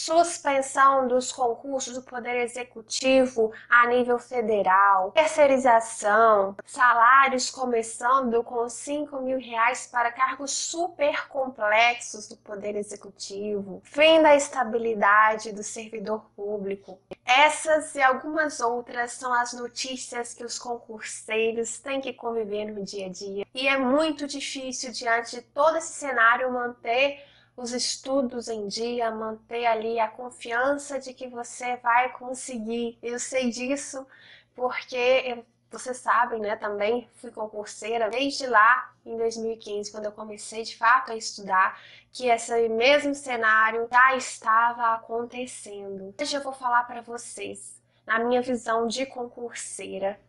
suspensão dos concursos do Poder Executivo a nível federal, terceirização, salários começando com R$ 5.000 para cargos super complexos do Poder Executivo, fim da estabilidade do servidor público. Essas e algumas outras são as notícias que os concurseiros têm que conviver no dia a dia. E é muito difícil, diante de todo esse cenário, manter os estudos em dia, manter ali a confiança de que você vai conseguir. Eu sei disso porque vocês sabem, né, também fui concurseira desde lá em 2015, quando eu comecei de fato a estudar, que esse mesmo cenário já estava acontecendo. Hoje eu vou falar para vocês, na minha visão de concurseira,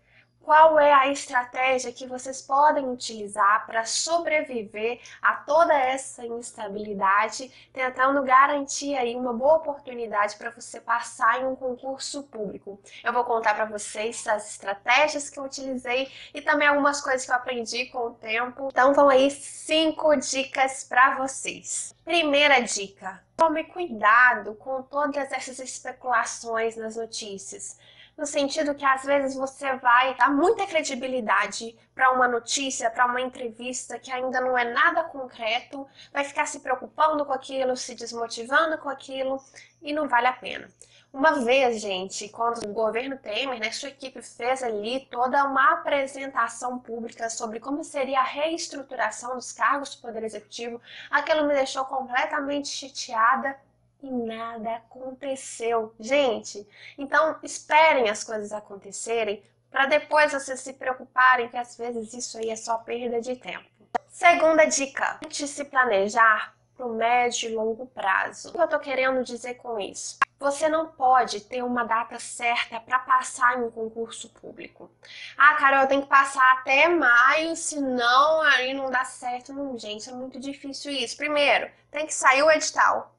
qual é a estratégia que vocês podem utilizar para sobreviver a toda essa instabilidade, tentando garantir aí uma boa oportunidade para você passar em um concurso público. Eu vou contar para vocês as estratégias que eu utilizei e também algumas coisas que eu aprendi com o tempo. Então vão aí 5 dicas para vocês. Primeira dica: tome cuidado com todas essas especulações nas notícias. No sentido que às vezes você vai dar muita credibilidade para uma notícia, para uma entrevista que ainda não é nada concreto, vai ficar se preocupando com aquilo, se desmotivando com aquilo e não vale a pena. Uma vez, gente, quando o governo Temer, né, sua equipe fez ali toda uma apresentação pública sobre como seria a reestruturação dos cargos do Poder Executivo, aquilo me deixou completamente chateada. E nada aconteceu, gente. Então, esperem as coisas acontecerem para depois vocês se preocuparem, que às vezes isso aí é só perda de tempo. Segunda dica: tente se planejar para o médio e longo prazo. O que eu estou querendo dizer com isso? Você não pode ter uma data certa para passar em um concurso público. Ah, Carol, eu tenho que passar até maio, senão aí não dá certo. Não, gente, é muito difícil isso. Primeiro, tem que sair o edital.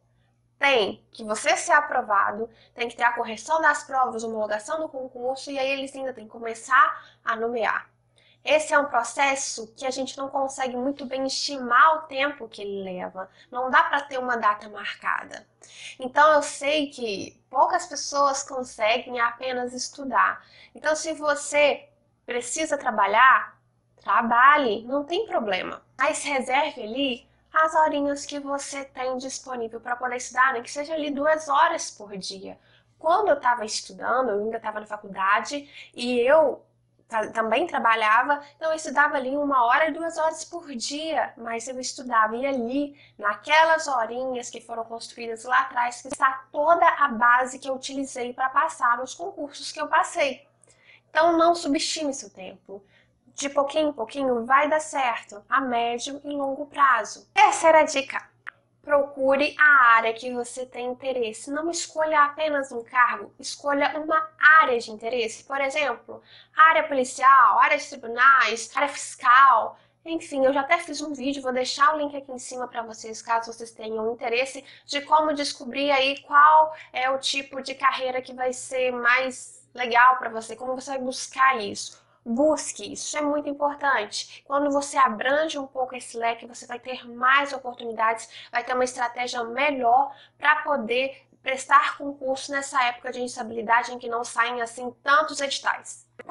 Tem que você ser aprovado, tem que ter a correção das provas, homologação do concurso, e aí eles ainda têm que começar a nomear. Esse é um processo que a gente não consegue muito bem estimar o tempo que ele leva. Não dá para ter uma data marcada. Então eu sei que poucas pessoas conseguem apenas estudar. Então se você precisa trabalhar, trabalhe, não tem problema. Mas reserve ali as horinhas que você tem disponível para poder estudar, nem que seja ali 2 horas por dia. Quando eu estava estudando, eu ainda estava na faculdade e eu também trabalhava, então eu estudava ali 1 hora e 2 horas por dia, mas eu estudava e ali, naquelas horinhas que foram construídas lá atrás, que está toda a base que eu utilizei para passar nos concursos que eu passei. Então não subestime seu tempo. De pouquinho em pouquinho vai dar certo, a médio e longo prazo. Terceira dica: procure a área que você tem interesse. Não escolha apenas um cargo, escolha uma área de interesse. Por exemplo, área policial, área de tribunais, área fiscal. Enfim, eu já até fiz um vídeo, vou deixar o link aqui em cima para vocês, caso vocês tenham interesse, de como descobrir aí qual é o tipo de carreira que vai ser mais legal para você, como você vai buscar isso. Busque, isso é muito importante. Quando você abrange um pouco esse leque, você vai ter mais oportunidades, vai ter uma estratégia melhor para poder prestar concurso nessa época de instabilidade em que não saem assim tantos editais. A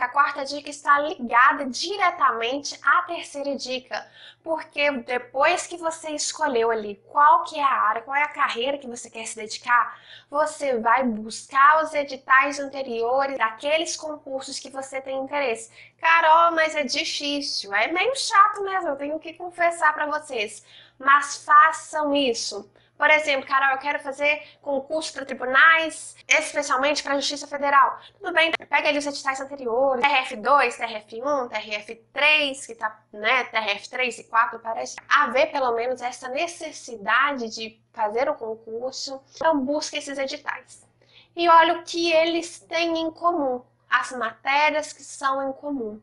quarta dica está ligada diretamente à terceira dica, porque depois que você escolheu ali qual que é a área, qual é a carreira que você quer se dedicar, você vai buscar os editais anteriores daqueles concursos que você tem interesse. Carol, mas é difícil, é meio chato mesmo, eu tenho que confessar para vocês, mas façam isso. Por exemplo, Carol, eu quero fazer concurso para tribunais, especialmente para a Justiça Federal. Tudo bem, pega ali os editais anteriores, TRF2, TRF1, TRF3, que tá, né, TRF3 e 4 parece. Haver pelo menos essa necessidade de fazer o concurso, então busque esses editais. E olha o que eles têm em comum, as matérias que são em comum.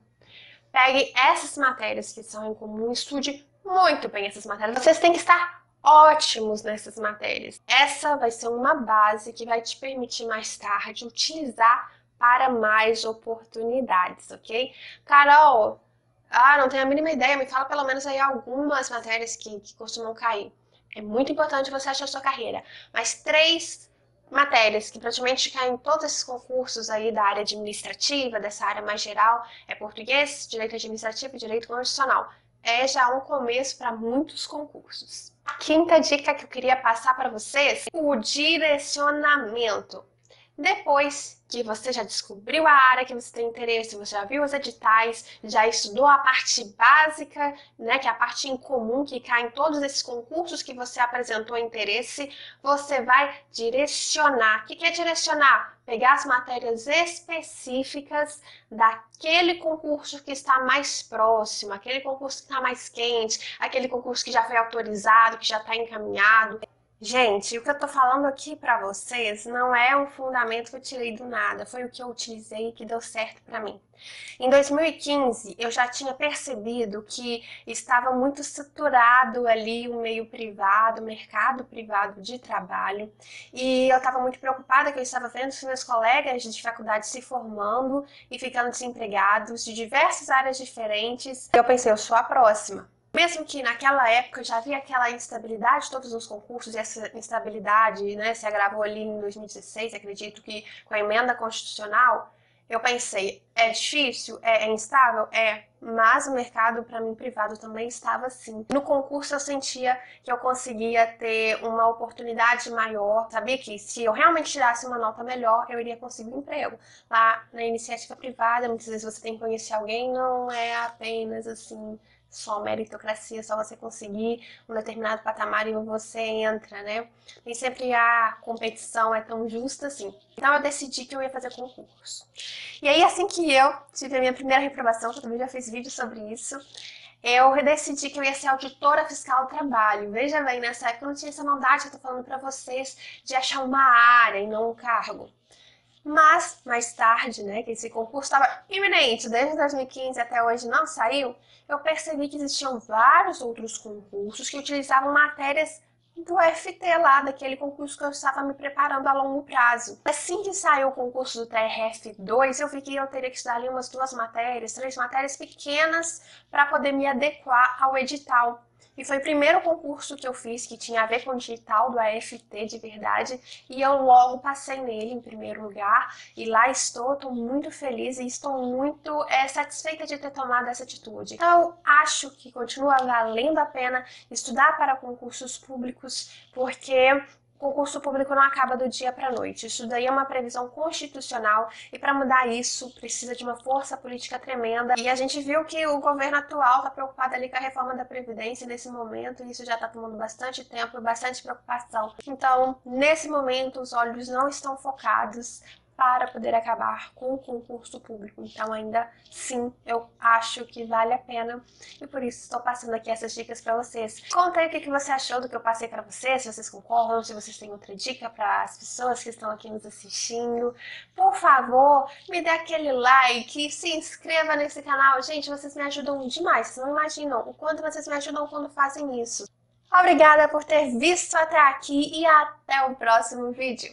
Pegue essas matérias que são em comum, estude muito bem essas matérias. Vocês têm que estar ótimos nessas matérias. Essa vai ser uma base que vai te permitir mais tarde utilizar para mais oportunidades, ok? Carol, não tenho a mínima ideia, me fala pelo menos aí algumas matérias que costumam cair. É muito importante você achar a sua carreira, mas 3 matérias que praticamente caem em todos esses concursos aí da área administrativa, dessa área mais geral, é português, direito administrativo e direito constitucional. É já um começo para muitos concursos. A quinta dica que eu queria passar para vocês, o direcionamento. Depois que você já descobriu a área que você tem interesse, você já viu os editais, já estudou a parte básica, né, que é a parte em comum que cai em todos esses concursos que você apresentou interesse, você vai direcionar. O que é direcionar? Pegar as matérias específicas daquele concurso que está mais próximo, aquele concurso que está mais quente, aquele concurso que já foi autorizado, que já está encaminhado. Gente, o que eu tô falando aqui pra vocês não é um fundamento que eu tirei do nada, foi o que eu utilizei e que deu certo pra mim. Em 2015, eu já tinha percebido que estava muito saturado ali o meio privado, o mercado privado de trabalho, e eu estava muito preocupada que eu estava vendo os meus colegas de faculdade se formando e ficando desempregados de diversas áreas diferentes. Eu pensei, eu sou a próxima. Mesmo que naquela época eu já havia aquela instabilidade todos os concursos, e essa instabilidade, né, se agravou ali em 2016, acredito que com a emenda constitucional, eu pensei, é difícil, é instável? É, mas o mercado para mim privado também estava assim. No concurso eu sentia que eu conseguia ter uma oportunidade maior, sabia que se eu realmente tirasse uma nota melhor, eu iria conseguir um emprego. Lá na iniciativa privada, muitas vezes você tem que conhecer alguém, não é apenas assim só meritocracia, só você conseguir um determinado patamar e você entra, né? Nem sempre a competição é tão justa assim. Então eu decidi que eu ia fazer concurso. E aí assim que eu tive a minha primeira reprovação, que eu também já fiz vídeo sobre isso, eu decidi que eu ia ser auditora fiscal do trabalho. Veja bem, nessa época eu não tinha essa maldade que eu tô falando pra vocês de achar uma área e não um cargo. Mas, mais tarde, né, que esse concurso estava iminente, desde 2015 até hoje não saiu, eu percebi que existiam vários outros concursos que utilizavam matérias do FT lá, daquele concurso que eu estava me preparando a longo prazo. Assim que saiu o concurso do TRF2, eu vi que eu teria que estudar ali umas 2 matérias, 3 matérias pequenas para poder me adequar ao edital. E foi o primeiro concurso que eu fiz que tinha a ver com o digital do AFT de verdade, e eu logo passei nele em primeiro lugar, e lá estou muito feliz e estou muito satisfeita de ter tomado essa atitude. Então, acho que continua valendo a pena estudar para concursos públicos, porque concurso público não acaba do dia para a noite. Isso daí é uma previsão constitucional e para mudar isso precisa de uma força política tremenda. E a gente viu que o governo atual está preocupado ali com a reforma da Previdência nesse momento e isso já está tomando bastante tempo e bastante preocupação. Então, nesse momento, os olhos não estão focados para poder acabar com o concurso público. Então, ainda sim, eu acho que vale a pena e por isso estou passando aqui essas dicas para vocês. Conta aí o que você achou do que eu passei para vocês, se vocês concordam, se vocês têm outra dica para as pessoas que estão aqui nos assistindo. Por favor, me dê aquele like, se inscreva nesse canal. Gente, vocês me ajudam demais, vocês não imaginam o quanto vocês me ajudam quando fazem isso. Obrigada por ter visto até aqui e até o próximo vídeo.